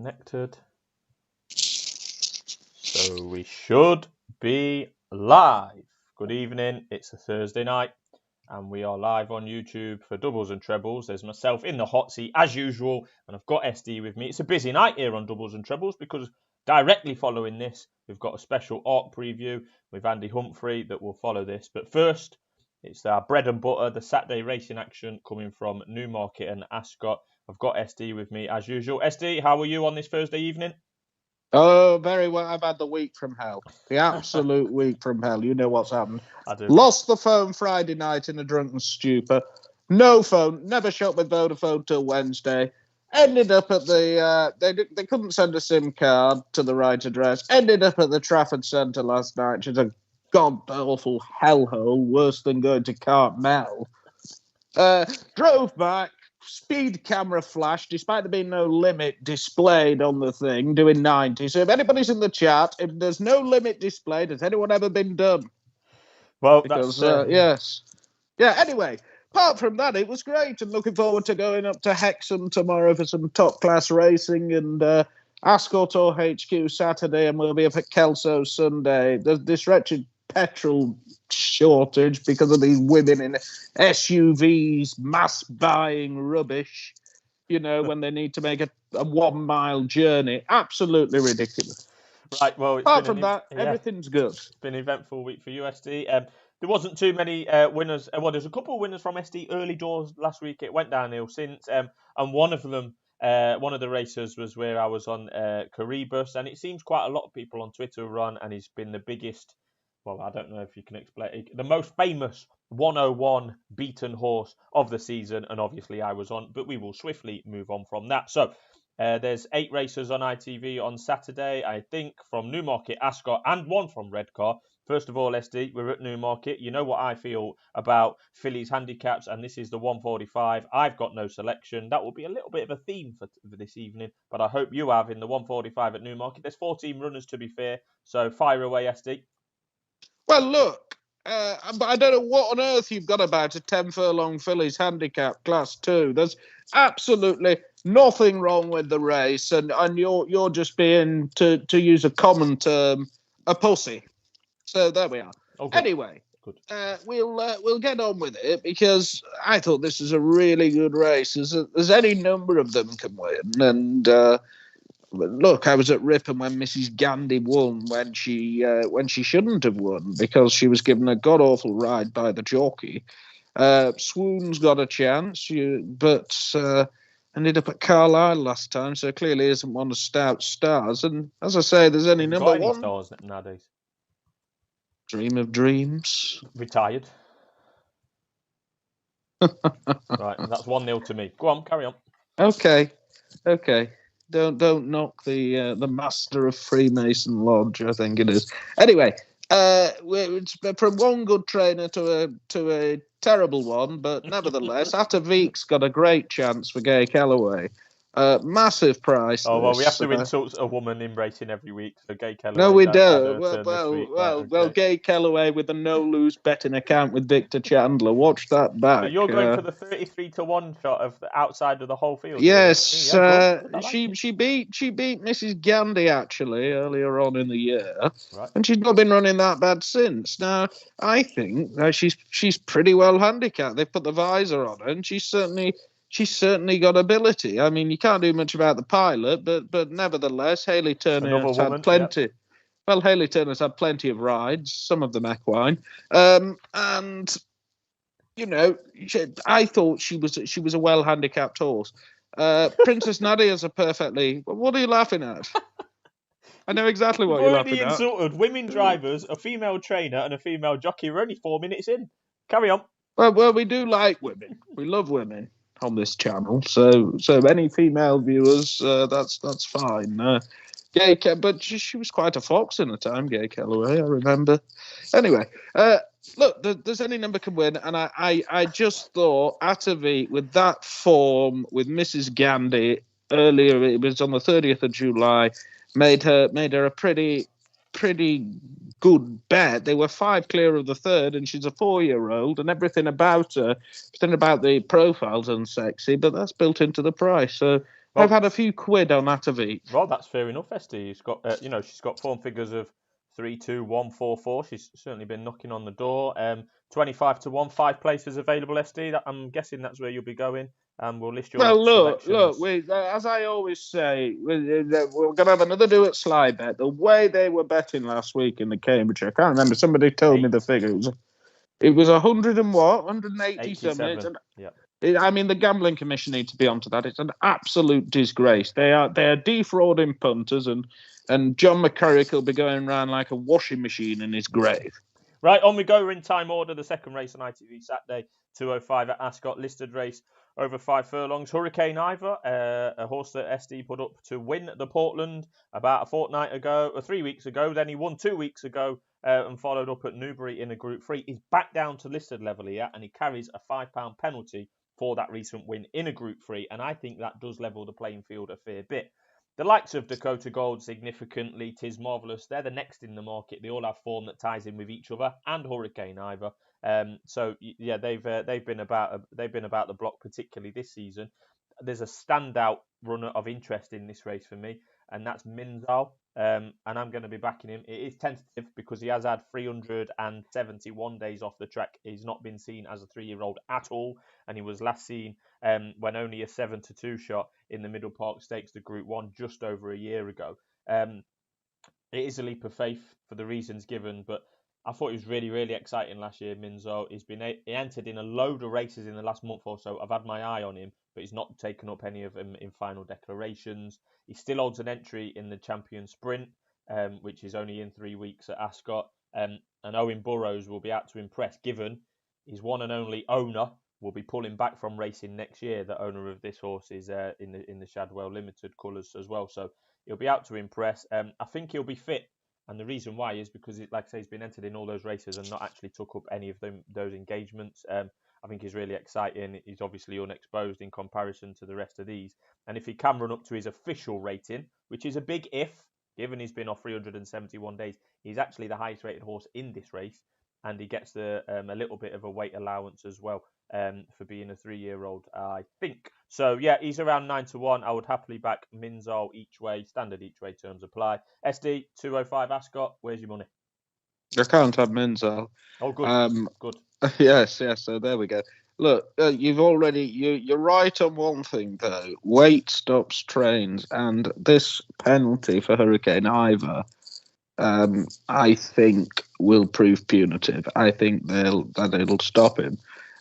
connected. So we should be live. Good evening. It's a Thursday night and we are live on YouTube for Doubles and Trebles. There's myself in the hot seat as usual, and I've got SD with me. It's a busy night here on Doubles and Trebles because directly following this, we've got a special ARC preview with Andy Humphrey that will follow this. But first, it's our bread and butter, the Saturday racing action coming from Newmarket and Ascot. I've got SD with me as usual. SD, how are you on this Thursday evening? Oh, very well. I've had the week from hell. The absolute week from hell. You know what's happened. I do. Lost the phone Friday night in a drunken stupor. No phone. Never shot with Vodafone till Wednesday. Ended up at the... They couldn't send a SIM card to the right address. Ended up at the Trafford Centre last night, which is a god-awful hellhole, worse than going to Cartmel. Drove back. Speed camera flash, despite there being no limit displayed on the thing, doing 90. So if anybody's in the chat, if there's no limit displayed, has anyone ever been done? Well, because, that's... yes. Yeah, anyway, apart from that, it was great. And looking forward to going up to Hexham tomorrow for some top-class racing and Ascot or HQ Saturday, and we'll be up at Kelso Sunday. There's this wretched petrol shortage because of these women in SUVs mass buying rubbish, you know, when they need to make a 1 mile journey. Absolutely ridiculous. Right, well, apart from that, everything's good. It's been an eventful week for USD. There wasn't too many winners. Well, there's a couple of winners from SD early doors last week. It went downhill since, and one of them, one of the racers was where I was on Caribus, and it seems quite a lot of people on Twitter run, and he's been the biggest. Well, I don't know if you can explain the most famous 101 beaten horse of the season, and obviously I was on, but we will swiftly move on from that. So there's 8 racers on ITV on Saturday, I think, from Newmarket, Ascot, and one from Redcar. First of all, SD, we're at Newmarket. You know what I feel about fillies handicaps, and this is the 145. I've got no selection. That will be a little bit of a theme for this evening, but I hope you have in the 145 at Newmarket. There's 14 runners, to be fair, so fire away, SD. Well, look, I don't know what on earth you've got about a 10 furlong fillies handicap class 2. There's absolutely nothing wrong with the race, and you're just being, to use a common term, a pussy. So there we are. Okay. Anyway, we'll get on with it because I thought this is a really good race. There's any number of them can win, and. Look, I was at Ripon when Mrs. Gandhi won when she shouldn't have won because she was given a god-awful ride by the jockey. Swoon's got a chance, but ended up at Carlisle last time, so clearly isn't one of Stout's stars. And as I say, there's only number one. Stars nowadays. Dream of dreams. Retired. Right, that's 1-0 to me. Go on, carry on. Okay. Don't knock the master of Freemason Lodge, I think it is. Anyway, it's from one good trainer to a terrible one, but nevertheless, Atavik's got a great chance for Gay Calloway. Massive price. Oh, well, we have to insult a woman in racing every week for Gay Calloway. No, we don't. Well, Gay Calloway with a no-lose betting account with Victor Chandler. Watch that back. So you're going for the 33-1 shot of the outside of the whole field. Yes, she beat Mrs. Gandhi actually earlier on in the year, right. And she's not been running that bad since. Now, I think she's pretty well handicapped. They've put the visor on her, and she's certainly got ability. I mean, you can't do much about the pilot, but nevertheless, Hayley Turner has had plenty. Yep. Well, Hayley Turner's had plenty of rides, some of them equine, and you know, I thought she was a well handicapped horse. Princess Nadia's a perfectly. What are you laughing at? I know exactly what you're laughing at. Insulted women drivers, a female trainer, and a female jockey. We're only 4 minutes in. Carry on. Well, we do like women. We love women on this channel, so any female viewers, that's fine. But she was quite a fox in the time, Gay Calloway, I remember. Anyway, look, there's any number can win, and I just thought Atavik with that form with Mrs. Gandhi earlier, it was on the 30th of July, made her a pretty good bet. They were 5 clear of the third, and she's a 4-year-old, and everything about her, everything about the profile's unsexy, but that's built into the price. So I've Well, had a few quid on that of each. well, that's fair enough, SD. She's got, she's got form figures of 3-2-1-4-4. She's certainly been knocking on the door. 25-1, 5 places available, SD. I'm guessing that's where you'll be going. We'll list your Well, look. selections. As I always say, we're going to have another do at Sly Bet. The way they were betting last week in the Cambridge, I can't remember. Somebody told me the figure. It was 100 and what, 180 something. 87. Yeah. I mean, the Gambling Commission need to be onto that. It's an absolute disgrace. They are defrauding punters, and John McCurrick will be going around like a washing machine in his grave. Right, on we go. We're in time order. The second race on ITV Saturday, 2:05 at Ascot. Listed race over 5 furlongs. Hurricane Ivor, a horse that SD put up to win the Portland about a fortnight ago, or 3 weeks ago. Then he won 2 weeks ago and followed up at Newbury in a Group 3. He's back down to listed level here, and he carries a £5 penalty for that recent win in a Group 3. And I think that does level the playing field a fair bit. The likes of Dakota Gold significantly, Tis Marvellous. They're the next in the market. They all have form that ties in with each other, and Hurricane Ivor. So yeah, they've been about the block, particularly this season. There's a standout runner of interest in this race for me, and that's Minzaal. And I'm going to be backing him. It is tentative because he has had 371 days off the track. He's not been seen as a 3-year-old at all, and he was last seen when only a 7-2 shot in the Middle Park Stakes, the Group 1, just over a year ago. It is a leap of faith for the reasons given, but I thought he was really, really exciting last year, Minzaal. He entered in a load of races in the last month or so. I've had my eye on him, but he's not taken up any of them in final declarations. He still holds an entry in the Champion Sprint, which is only in 3 weeks at Ascot. And Owen Burrows will be out to impress, given his one and only owner will be pulling back from racing next year. The owner of this horse is in the Shadwell Limited colours as well, so he'll be out to impress. I think he'll be fit. And the reason why is because, like I say, he's been entered in all those races and not actually took up any of those engagements. I think he's really exciting. He's obviously unexposed in comparison to the rest of these. And if he can run up to his official rating, which is a big if, given he's been off 371 days, he's actually the highest rated horse in this race. And he gets a little bit of a weight allowance as well for being a 3-year-old, I think. So, yeah, he's around 9-1. I would happily back Minzaal each way. Standard each way terms apply. SD, 205 Ascot. Where's your money? I can't have Minzaal. Oh, good. Good. Yes. So there we go. Look, you're right on one thing though. Weight stops trains, and this penalty for Hurricane Ivor, I think will prove punitive. I think it'll stop him.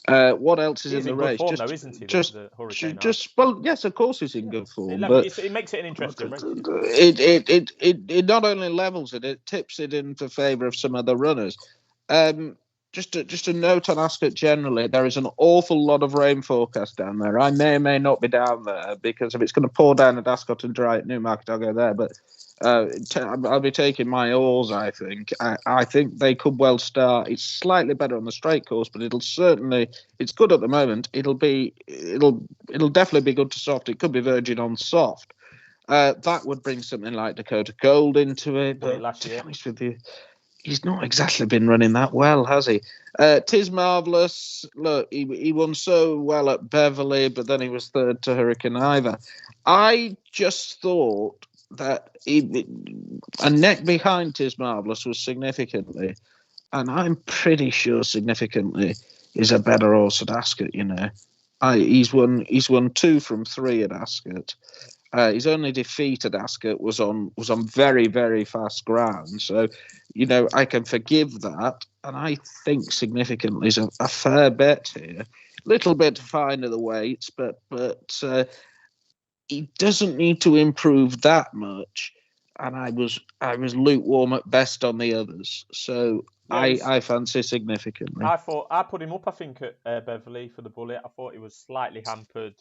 What else is in the race? Form, though, isn't he? Yes, of course he's in good form. It makes it an interesting race. It not only levels it tips it into favour of some other runners. Just a note on Ascot generally, there is an awful lot of rain forecast down there. I may or may not be down there because if it's going to pour down at Ascot and dry at Newmarket, I'll go there. But I'll be taking my oars, I think. I think they could well start. It's slightly better on the straight course, but it's good at the moment. It'll definitely be good to soft. It could be virgin on soft. That would bring something like Dakota Gold into it. But to be honest with you, he's not exactly been running that well, has he? Tis Marvellous. Look, he won so well at Beverley, but then he was third to Hurricane Ivor. I just thought that a neck behind Tis Marvellous was Significantly, and I'm pretty sure Significantly is a better horse at Ascot. He's won 2 from 3 at Ascot. His only defeat at Ascot was on very, very fast ground. So, I can forgive that. And I think Significantly is a fair bet here. Little bit fine of the weights, but he doesn't need to improve that much. And I was lukewarm at best on the others. So I fancy Significantly. I thought I put him up, I think, at Beverley for the Bullet. I thought he was slightly hampered.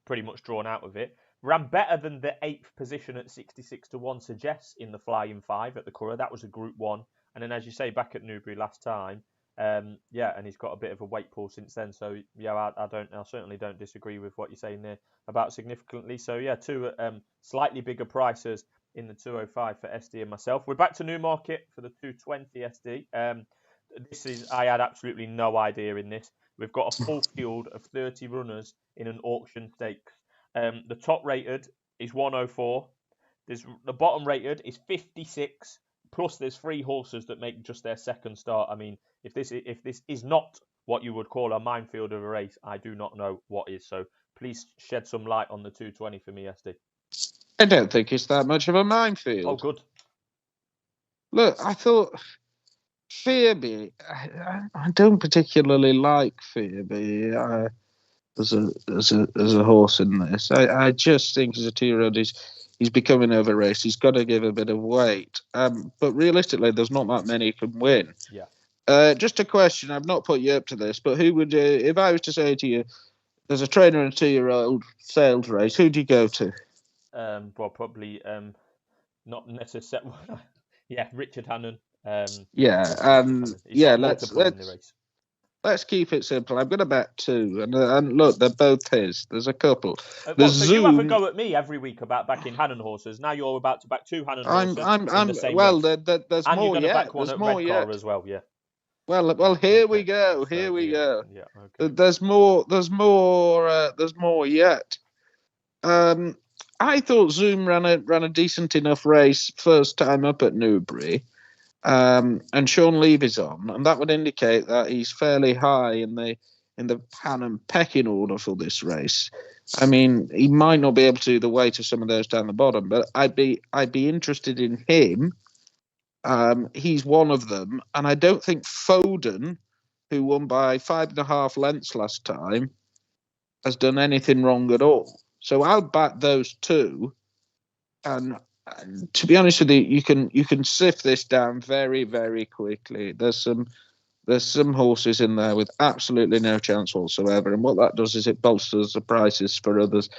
Pretty much drawn out of it. Ran better than the 8th position at 66-1 suggests in the Flying 5 at the Curragh. That was a Group 1. And then, as you say, back at Newbury last time, and he's got a bit of a weight pull since then. So, I certainly don't disagree with what you're saying there about Significantly. So, 2 slightly bigger prices in the 205 for SD and myself. We're back to Newmarket for the 220 SD. I had absolutely no idea in this. We've got a full field of 30 runners in an auction stakes. The top rated is 104. The bottom rated is 56. Plus, there's 3 horses that make just their second start. I mean, if this is not what you would call a minefield of a race, I do not know what is. So please shed some light on the 220 for me, SD. I don't think it's that much of a minefield. Oh, good. Look, I thought Fearby. I don't particularly like Fearby as a horse in this. I just think as a 2-year-old, he's becoming overraced. He's got to give a bit of weight. But realistically, there's not that many can win. Yeah. Just a question. I've not put you up to this, but who would, if I was to say to you, there's a trainer and a 2-year-old sales race, who'd you go to? Well, probably not necessarily. Yeah, Richard Hannon. Let's keep it simple. I'm going to bet 2, and look, they're both his. There's a couple. So you have a go at me every week about backing Hannon horses. Now you're about to back 2 Hannon horses. There's and more you're going to yet. back one There's at more Redcar yet as well. Yeah. Well, here we go. Here we go. Yeah. Okay. There's more yet. I thought Zoom ran a decent enough race first time up at Newbury. And Sean Levy's on, and that would indicate that he's fairly high in the Hannon pecking order for this race. I mean, he might not be able to do the weight of some of those down the bottom, but I'd be interested in him. He's one of them, and I don't think Foden, who won by 5.5 lengths last time, has done anything wrong at all. So I'll back those 2, and to be honest with you, you can sift this down very, very quickly. There's some horses in there with absolutely no chance whatsoever, and what that does is it bolsters the prices for others.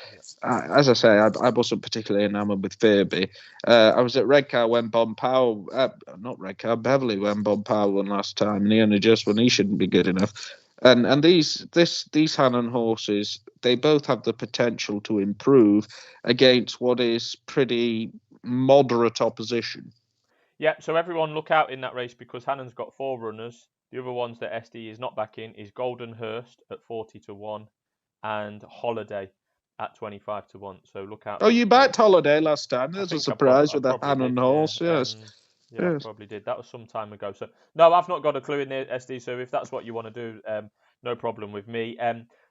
As I say, I wasn't particularly enamoured with Fearby. I was at Redcar when Beverley when Bob Powell won last time, and he only just won. He shouldn't be good enough. And these Hannon horses, they both have the potential to improve against what is pretty moderate opposition. Yeah, so everyone look out in that race because Hannon's got 4 runners. The other ones that SD is not backing is Golden Hurst at 40-1 and Holiday at 25-1. So look out. Oh, you backed Holiday last time. There's a surprise with the Hannon horse. Yes. I probably did. That was some time ago. So no, I've not got a clue in there, SD. So if that's what you want to do, no problem with me.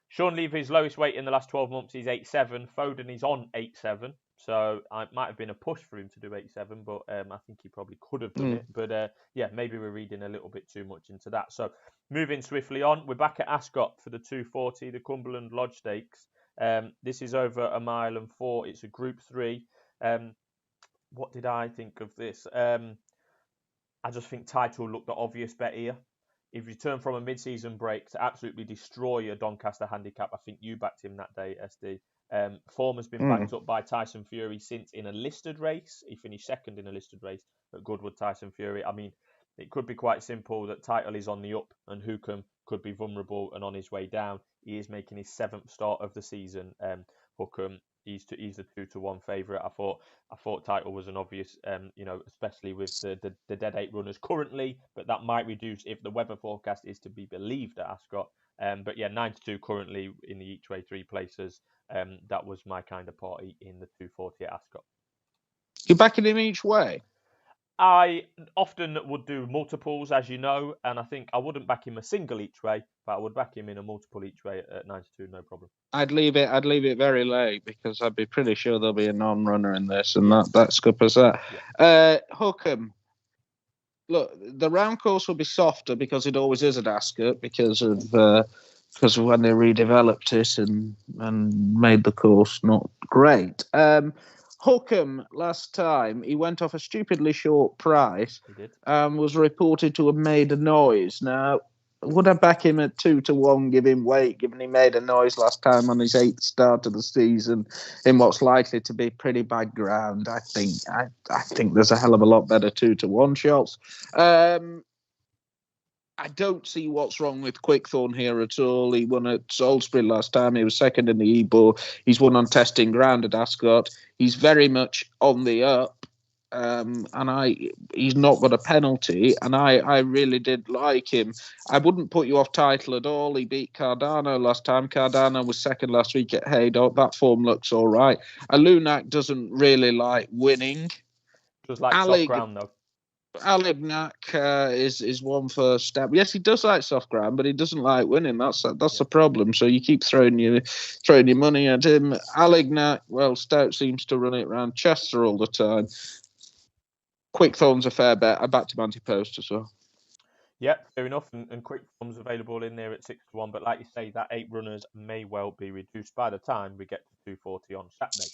Sean Levy's lowest weight in the last 12 months is 8.7. Foden is on 8.7. So it might have been a push for him to do 8.7, but I think he probably could have done it. But maybe we're reading a little bit too much into that. So moving swiftly on, we're back at Ascot for the 240, the Cumberland Lodge Stakes. This is over 1 mile and 4. It's a Group 3. What did I think of this? I just think Title looked the obvious bet here. If you turn from a mid-season break to absolutely destroy a Doncaster handicap, I think you backed him that day, SD. Form has been backed up by Tyson Fury since in a listed race. He finished second in a listed race at Goodwood, Tyson Fury. I mean, it could be quite simple that Title is on the up and Hookham could be vulnerable and on his way down. He is making his 7th start of the season. Hookham, he's the 2-1 favourite. I thought Title was an obvious, especially with the dead 8 runners currently, but that might reduce if the weather forecast is to be believed at Ascot. But yeah, 9-2 currently in the each way 3 places. That was my kind of party in the 240 at Ascot. You're backing him each way? I often would do multiples, as you know, and I think I wouldn't back him a single each way, but I would back him in a multiple each way at 9-2, no problem. I'd leave it very late because I'd be pretty sure there'll be a non-runner in this, and that scuppers that. Yeah. Hookham. Look, the round course will be softer because it always is at Ascot because of when they redeveloped it and made the course not great. Hookham last time he went off a stupidly short price. He did. Was reported to have made a noise. Now, would I back him at 2-1, give him weight, given he made a noise last time on his 8th start of the season in what's likely to be pretty bad ground? I think there's a hell of a lot better 2-1 shots. I don't see what's wrong with Quickthorn here at all. He won at Salisbury last time. He was second in the Ebor. He's won on testing ground at Ascot. He's very much on the up. and he's not got a penalty, and I really did like him. I wouldn't put you off title at all. He beat Cardano last time. Cardano was second last week at Haydock. That form looks all right. Alunak doesn't really like winning. Just like soft ground, though. Alignac is one for step. Yes, he does like soft ground, but he doesn't like winning. That's the problem. So you keep throwing your money at him. Alignac, well, Stout seems to run it around Chester all the time. Quick Thorn's a fair bet. I backed him anti-post as well. Yep, fair enough. And Quick Thorn's available in there at 6-1. But like you say, that 8 runners may well be reduced by the time we get to 240 on Saturday.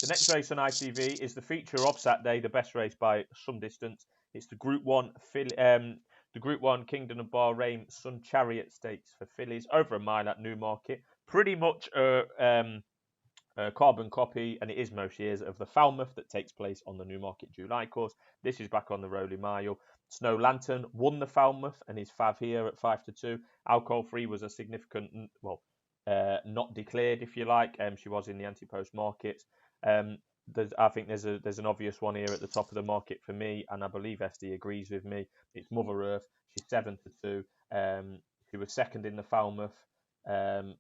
The next race on ITV is the feature of Saturday, the best race by some distance. It's the Group 1 Kingdom of Bahrain Sun Chariot Stakes for fillies, over a mile at Newmarket. Pretty much a carbon copy, and it is most years, of the Falmouth that takes place on the Newmarket July course. This is back on the Rolling Mile. Snow Lantern won the Falmouth and is fav here at 5-2. Alcohol Free was a significant, not declared, if you like. She was in the anti-post markets. I think there's an obvious one here at the top of the market for me, and I believe SD agrees with me. It's Mother Earth. She's 7-2. She was second in the Falmouth, and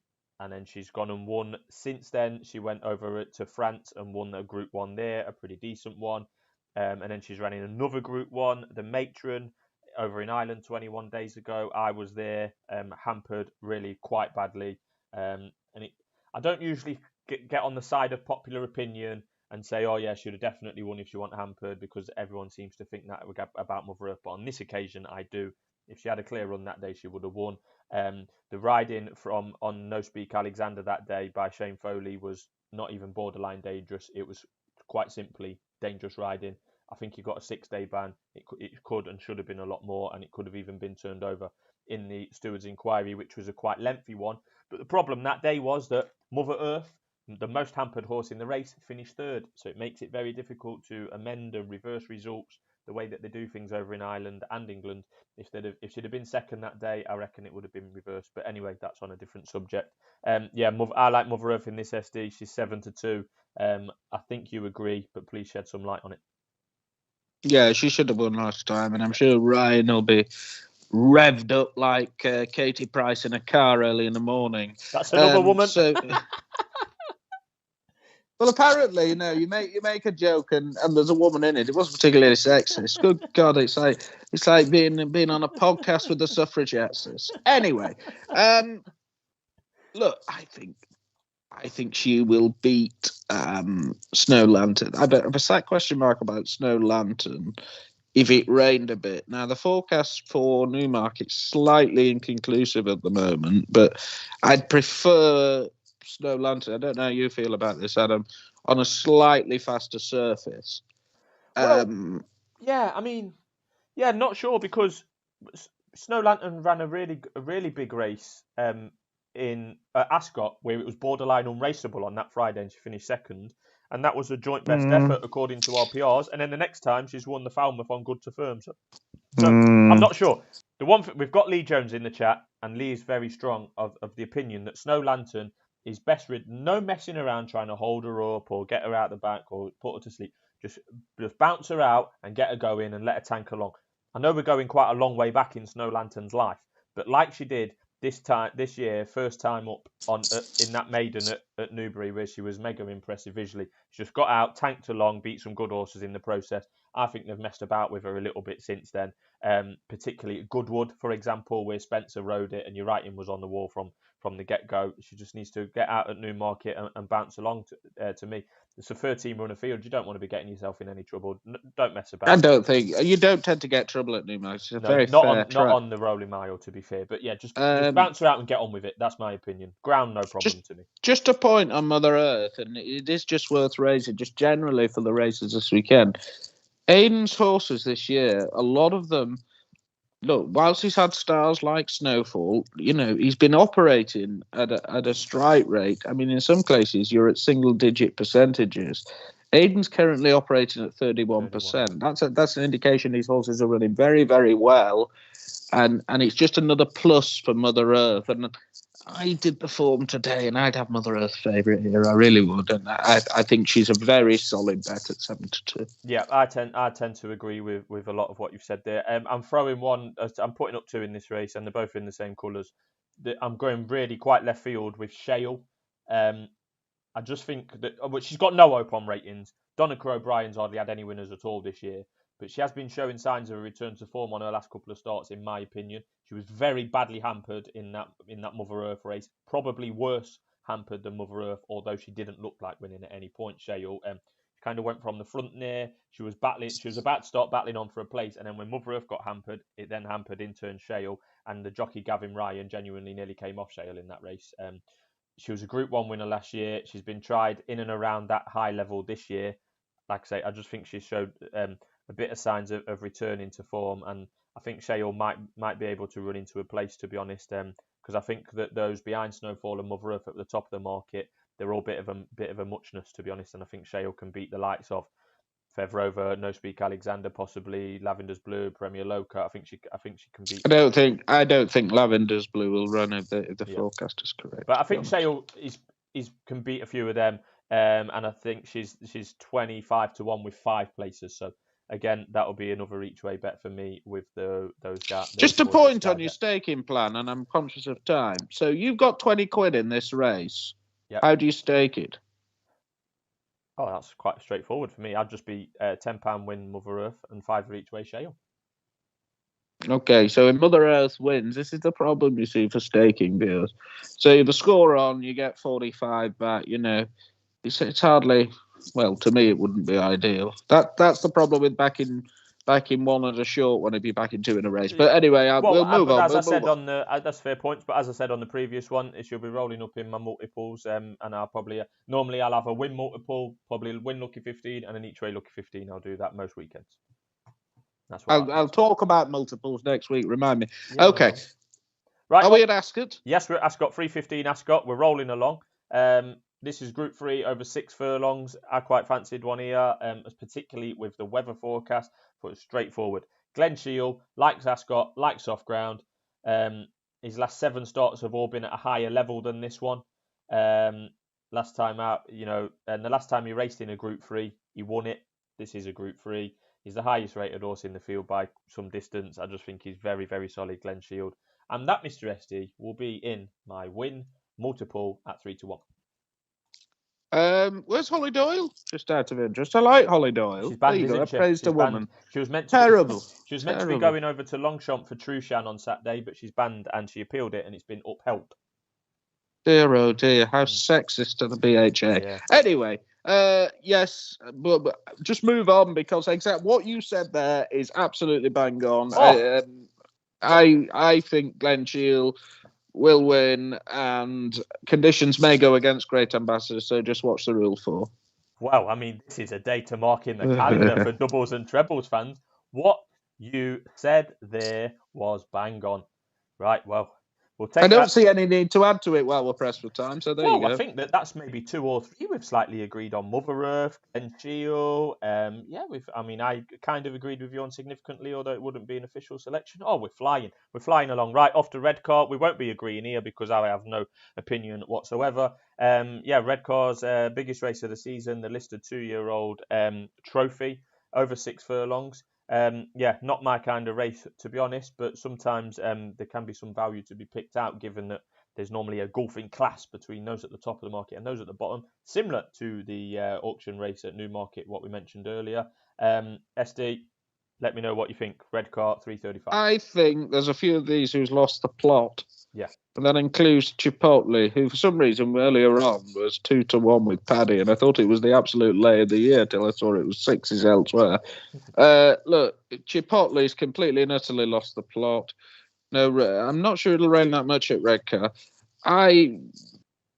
then she's gone and won. Since then, she went over to France and won a Group 1 there, a pretty decent one. And then she's running another Group 1, the Matron, over in Ireland 21 days ago. I was there, hampered really quite badly. I don't usually get on the side of popular opinion and say, oh yeah, should have definitely won if she wasn't hampered, because everyone seems to think that about Mother Earth. But on this occasion, I do. If she had a clear run that day, she would have won. The riding on No Speak Alexander that day by Shane Foley was not even borderline dangerous. It was quite simply dangerous riding. I think he got a 6-day ban. It could and should have been a lot more, and it could have even been turned over in the steward's inquiry, which was a quite lengthy one. But the problem that day was that Mother Earth, the most hampered horse in the race, finished third. So it makes it very difficult to amend and reverse results the way that they do things over in Ireland and England. If she'd have been second that day, I reckon it would have been reversed. But anyway, that's on a different subject. I like Mother Earth in this SD. She's 7-2. I think you agree, but please shed some light on it. Yeah, she should have won last time, and I'm sure Ryan will be revved up like Katie Price in a car early in the morning. That's another woman. So, well, apparently, you make a joke and there's a woman in it. It wasn't particularly sexist. Good God, it's like being on a podcast with the suffragettes. Anyway, look, I think she will beat Snow Lantern. I have a slight question mark about Snow Lantern if it rained a bit. Now, the forecast for Newmarket's slightly inconclusive at the moment, but I'd prefer Snow Lantern. I don't know how you feel about this, Adam, on a slightly faster surface. Well, not sure, because Snow Lantern ran a really big race in Ascot, where it was borderline unraceable on that Friday, and she finished second. And that was a joint best effort according to our PRs. And then the next time she's won the Falmouth on good to firm. So I'm not sure. We've got Lee Jones in the chat, and Lee is very strong of the opinion that Snow Lantern is best ridden. No messing around trying to hold her up or get her out the back or put her to sleep. Just bounce her out and get her going and let her tank along. I know we're going quite a long way back in Snow Lantern's life, but like she did this year, first time up in that maiden at Newbury, where she was mega impressive visually. She just got out, tanked along, beat some good horses in the process. I think they've messed about with her a little bit since then, particularly at Goodwood, for example, where Spencer rode it and your writing was on the wall from the get-go. She just needs to get out at Newmarket and bounce along to me. It's a 13-runner field. You don't want to be getting yourself in any trouble. Don't mess about. I don't think you don't tend to get trouble at Newmarket. It's not on the Rolling Mile, to be fair. But yeah, just bounce her out and get on with it. That's my opinion. Ground, no problem to me. Just a point on Mother Earth, and it is just worth raising, just generally for the races this weekend. Aiden's horses this year, a lot of them. Look, whilst he's had stars like Snowfall, he's been operating at a strike rate. I mean, in some cases, you're at single-digit percentages. Aiden's currently operating at 31%. That's an indication these horses are running very, very well, and it's just another plus for Mother Earth. And I did the form today, and I'd have Mother Earth favourite here. I really would, and I think she's a very solid bet at 7-2. Yeah, I tend to agree with a lot of what you've said there. I'm throwing one. I'm putting up two in this race, and they're both in the same colours. I'm going really quite left field with Shale. I just think that she's got no hope on ratings. Donica O'Brien's hardly had any winners at all this year, but she has been showing signs of a return to form on her last couple of starts, in my opinion. She was very badly hampered in that Mother Earth race, probably worse hampered than Mother Earth, although she didn't look like winning at any point. Shale she kind of went from the front near. She was about to start battling on for a place, and then when Mother Earth got hampered, it then hampered in turn Shale, and the jockey Gavin Ryan genuinely nearly came off Shale in that race. She was a Group 1 winner last year. She's been tried in and around that high level this year. Like I say, I just think she showed a bit of signs of returning to form, and I think Shale might be able to run into a place, to be honest, because I think that those behind Snowfall and Mother Earth at the top of the market, they're all bit of a muchness, to be honest, and I think Shale can beat the likes of Fevrova, No Speak Alexander, possibly Lavender's Blue, Premier Loca. I think she can beat. I don't think Lavender's Blue will run if the forecast is correct. But I think Shale can beat a few of them, and I think she's 25-1 with 5 places. So again, that will be another each way bet for me with those guys. Just a point on your staking plan, and I'm conscious of time. So you've got 20 quid in this race. Yep. How do you stake it? Oh, that's quite straightforward for me. I'd just be £10 win Mother Earth and £5 each way Shale. Okay, so if Mother Earth wins, this is the problem you see for staking deals. So the score on, you get 45 back. You know, it's hardly. Well, to me, it wouldn't be ideal. That's the problem with backing one and a short one if you're backing two in a race. But anyway, we'll move on. As I said on that's fair points. But as I said on the previous one, she'll be rolling up in my multiples, and I'll probably normally I'll have a win multiple, probably win lucky 15, and an each way lucky 15. I'll do that most weekends. That's what I'll talk about multiples next week. Remind me. Yeah, okay. Right. Are we at Ascot? Yes, we're at Ascot. 3:15 Ascot. We're rolling along. This is Group 3 over 6 furlongs. I quite fancied one here, particularly with the weather forecast. But it's straightforward. Glen Shiel likes Ascot, likes soft ground. His last 7 starts have all been at a higher level than this one. Last time out, and the last time he raced in a Group 3, he won it. This is a Group 3. He's the highest rated horse in the field by some distance. I just think he's very, very solid, Glen Shiel. And that, Mr. SD, will be in my win multiple at 3-1. Where's Holly Doyle? Just out of interest. I like Holly Doyle. She's banned, isn't she? Praised a woman. She was meant to She was meant to be going over to Longchamp for Trushan on Saturday, but she's banned and she appealed it and it's been upheld. Dear, oh dear, how sexist to the BHA. Yeah. Anyway, yes, but just move on because what you said there is absolutely bang on. Oh. I think Glen Shiel will win, and conditions may go against Great Ambassador, so just watch the Rule 4. Well, I mean, this is a day to mark in the calendar for Doubles and Trebles fans. What you said there was bang on. Right, well, we'll take I don't see any need to add to it while we're pressed for time, so there you go. I think that's maybe 2 or 3 we've slightly agreed on. Mother Earth, Glen Shiel. I kind of agreed with you on Significantly, although it wouldn't be an official selection. Oh, we're flying. We're flying along. Right, off to Redcar. We won't be agreeing here because I have no opinion whatsoever. Redcar's biggest race of the season, the listed 2-year-old trophy, over 6 furlongs. Not my kind of race, to be honest, but sometimes there can be some value to be picked out, given that there's normally a golfing class between those at the top of the market and those at the bottom, similar to the auction race at Newmarket, what we mentioned earlier. SD, let me know what you think. Redcar, 3:35. I think there's a few of these who's lost the plot. Yeah. And that includes Chipotle, who for some reason earlier on was 2-1 with Paddy, and I thought it was the absolute lay of the year till I saw it was 6s elsewhere. Look, Chipotle's completely and utterly lost the plot. No, I'm not sure it'll rain that much at Redcar.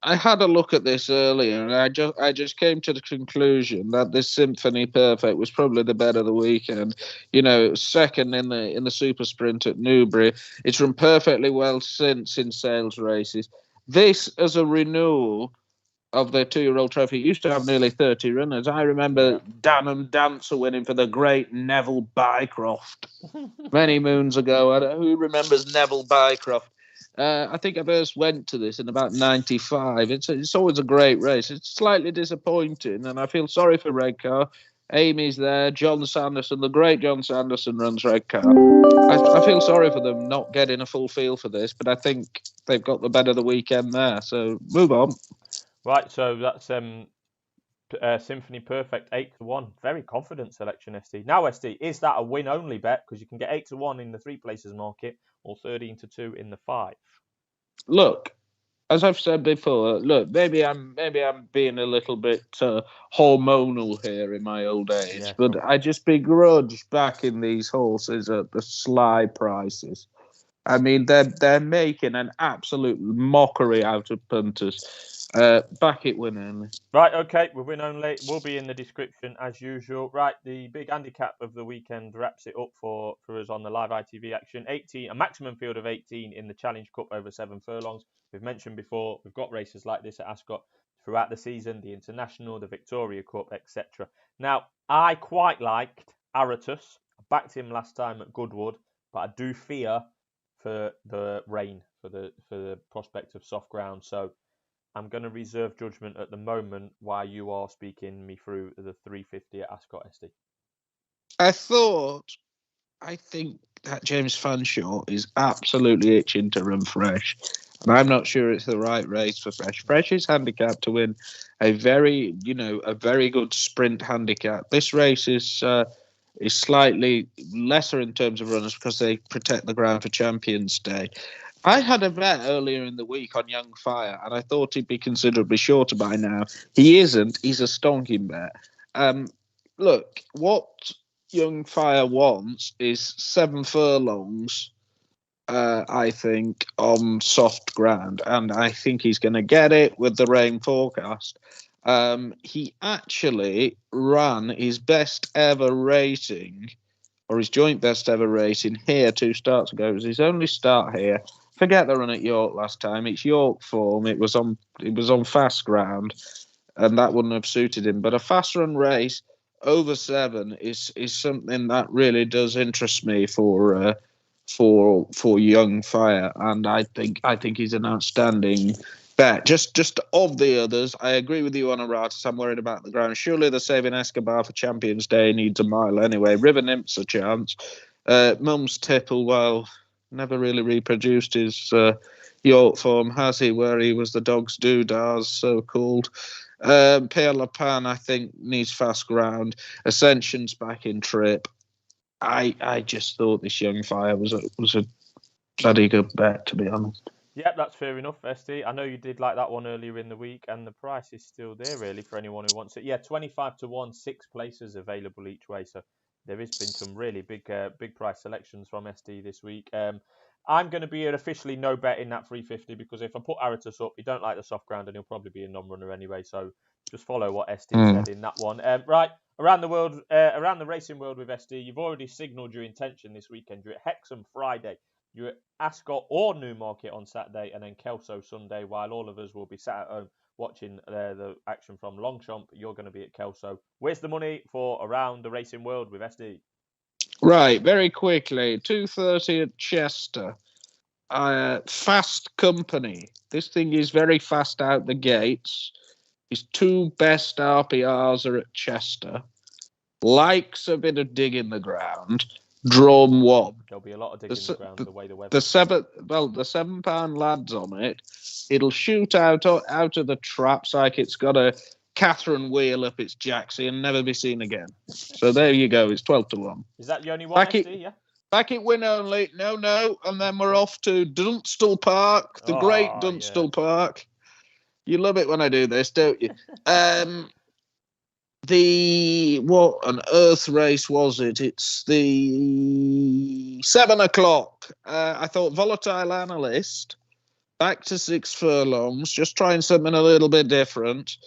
I had a look at this earlier, and I just came to the conclusion that this Symphony Perfect was probably the bet of the weekend. Second in the Super Sprint at Newbury. It's run perfectly well since in sales races. This as a renewal of the 2-year-old trophy. It used to have nearly 30 runners. I remember Danham Dancer winning for the great Neville Bycroft many moons ago. Who remembers Neville Bycroft? I think I first went to this in about 95. It's always a great race. It's slightly disappointing, and I feel sorry for Redcar. Amy's there. John Sanderson, the great John Sanderson, runs Redcar. I feel sorry for them not getting a full feel for this, but I think they've got the better of the weekend there. So move on. Right, so that's Symphony Perfect 8-1. Very confident selection, SD. Now, SD, is that a win only bet? Because you can get 8-1 in the 3 places market or 13-2 in the 5. Look, as I've said before, look, maybe I'm being a little bit hormonal here in my old age, Yeah, but sure. I just begrudge backing these horses at the sly prices. I mean, they're making an absolute mockery out of punters. Back it win only. Right, okay, we'll win only. We'll be in the description as usual. Right, the big handicap of the weekend wraps it up for us on the live ITV action. 18, a maximum field of 18 in the Challenge Cup over 7 furlongs. We've mentioned before, we've got races like this at Ascot throughout the season, the International, the Victoria Cup, etc. Now, I quite liked Aratus. I backed him last time at Goodwood, but I do fear for the rain, for the prospect of soft ground. So I'm going to reserve judgment at the moment while you are speaking me through the 350 at Ascot, SD. I think that James Fanshawe is absolutely itching to run Fresh. And I'm not sure it's the right race for Fresh. Fresh is handicapped to win a very good sprint handicap. This race is slightly lesser in terms of runners because they protect the ground for Champions Day. I had a bet earlier in the week on Young Fire, and I thought he'd be considerably shorter by now. He isn't. He's a stonking bet. Look, what Young Fire wants is 7 furlongs, I think, on soft ground, and I think he's going to get it with the rain forecast. He actually ran his best ever rating, or his joint best ever rating here 2 starts ago. It was his only start here. Forget the run at York last time. It's York form. It was on fast ground, and that wouldn't have suited him. But a fast run race over 7 is something that really does interest me for Young Fire, and I think he's an outstanding bet. Just of the others, I agree with you on Aratus. I'm worried about the ground. Surely the saving Escobar for Champions Day needs a mile anyway. River Nymph's a chance. Mum's Tipple, well, never really reproduced his York form, has he? Where he was the dog's doodahs, so called. Pierre Lapin, I think, needs fast ground. Ascension's back in trip. I just thought this Young Fire was a bloody good bet, to be honest. Yep, that's fair enough, SD. I know you did like that one earlier in the week, and the price is still there, really, for anyone who wants it. Yeah, 25-1, 6 places available each way. So there has been some really big price selections from SD this week. I'm going to be officially no bet in that 350 because if I put Aratus up, he don't like the soft ground and he'll probably be a non-runner anyway. So just follow what SD said in that one. Right, around the world, around the racing world with SD, you've already signalled your intention this weekend. You're at Hexham Friday. You're at Ascot or Newmarket on Saturday, and then Kelso Sunday, while all of us will be sat at home watching the action from Longchamp. You're going to be at Kelso. Where's the money for around the racing world with SD? Right, very quickly, 2:30 at Chester. Fast Company. This thing is very fast out the gates. His 2 best RPRs are at Chester. Likes a bit of dig in the ground. Drawn 1. There'll be a lot of digging in the ground the way the weather. The £7 lads on it. It'll shoot out of the traps like it's got a Catherine wheel up its jacksie and never be seen again. So there you go. It's 12-1. Is that the only one, SD? Yeah. Back it win only. No. And then we're off to Dunstall Park, the great Dunstall Park. You love it when I do this, don't you? What on earth race was it? It's the 7 o'clock. I thought Volatile Analyst, back to 6 furlongs, just trying something a little bit different.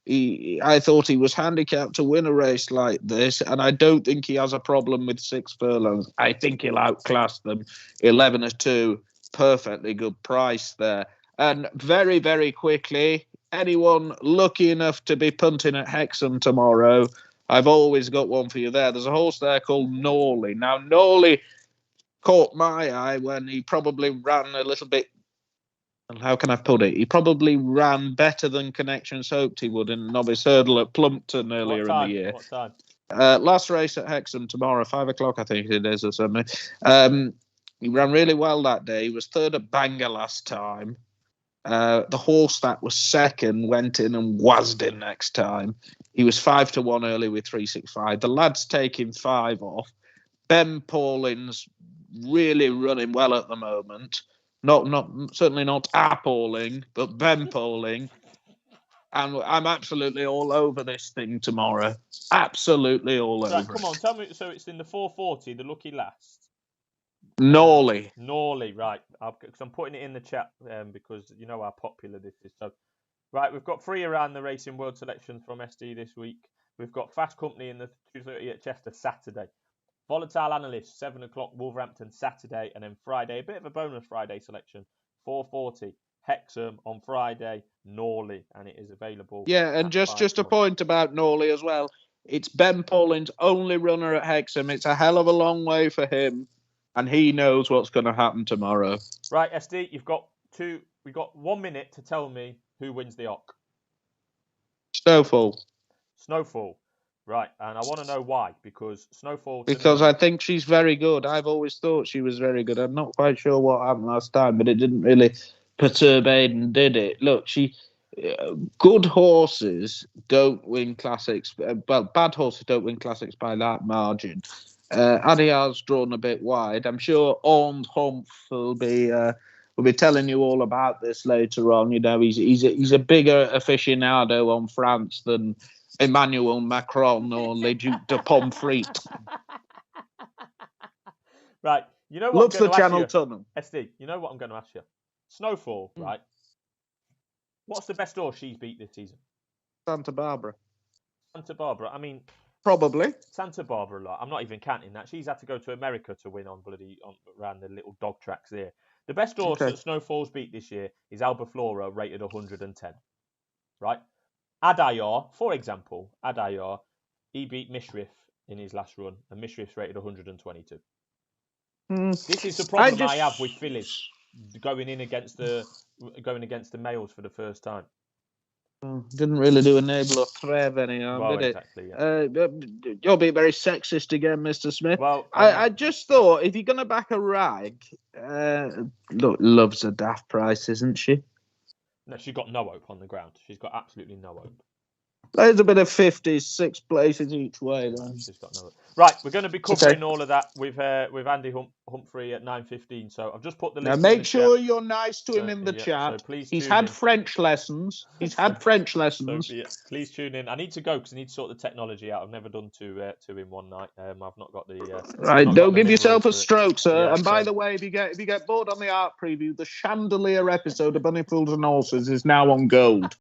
I thought he was handicapped to win a race like this, and I don't think he has a problem with 6 furlongs. I think he'll outclass them. 11-2, perfectly good price there. And very, very quickly, anyone lucky enough to be punting at Hexham tomorrow, I've always got one for you there. There's a horse there called Norley. Now, Norley caught my eye when he probably ran a little bit And how can I put it? He probably ran better than Connections hoped he would in the novice hurdle at Plumpton earlier in the year. What time? Last race at Hexham tomorrow, 5 o'clock, I think it is, or something. He ran really well that day. He was third at Bangor last time. The horse that was second went in and wazzed in next time. He was 5-1 early with 365. The lad's taking 5 off. Ben Pauling's really running well at the moment. Certainly not appalling, but Ben Pauling. And I'm absolutely all over this thing tomorrow. Absolutely all over. Come on, tell me. So it's in the 440, the lucky last. Norley, right. Because I'm putting it in the chat because you know how popular this is. So, right, we've got 3 around the Racing World Selection from SD this week. We've got Fast Company in the 2:30 at Chester Saturday. Volatile Analyst, 7 o'clock, Wolverhampton Saturday, and then Friday, a bit of a bonus Friday selection, 4:40, Hexham on Friday, Norley, and it is available. Yeah, and just a point about Norley as well. It's Ben Pauling's only runner at Hexham. It's a hell of a long way for him, and he knows what's going to happen tomorrow. Right, SD, we've got 1 minute to tell me who wins the Ock. Snowfall. Right, and I want to know why, because Snowfall... Because I think she's very good. I've always thought she was very good. I'm not quite sure what happened last time, but it didn't really perturb Aidan, did it? Look, good horses don't win classics. Well, bad horses don't win classics by that margin. Adiar's drawn a bit wide. I'm sure Arnd Humph will be telling you all about this later on. You know, he's a bigger aficionado on France than Emmanuel Macron or Le Duc de Pomfret. Right, you know what? Loves the Channel Tunnel. SD, you know what I'm going to ask you? Snowfall, right? What's the best horse she's beat this season? Santa Barbara. I mean, probably Santa Barbara. Lot. I'm not even counting that. She's had to go to America to win around the little dog tracks there. The best horse that Snowfall's beat this year is Albaflora, rated 110. Right? Adayar, for example, he beat Mishrif in his last run, and Mishrif's rated 122. This is the problem I have with fillies going against the males for the first time. Didn't really do a Nabel or Trev any harm, did exactly, it? Yeah. You're being very sexist again, Mr. Smith. Well, I just thought, if you're going to back a rag, look, Love's a daft price, isn't she? No, she's got no hope on the ground. She's got absolutely no hope. There's a bit of 50s, 6 places each way. Then. She's got no hope. Right, we're going to be covering all of that with Andy Humphrey at 9:15. So I've just put the list. Now make sure you're nice to him in the chat. So please He's had French lessons. So, please tune in. I need to go because I need to sort the technology out. I've never done two in one night. I've not got the. Right, don't give yourself a stroke, sir. Yeah, and by the way, if you get bored on the art preview, the Chandelier episode of Bunny Fools and Horses is now on Gold.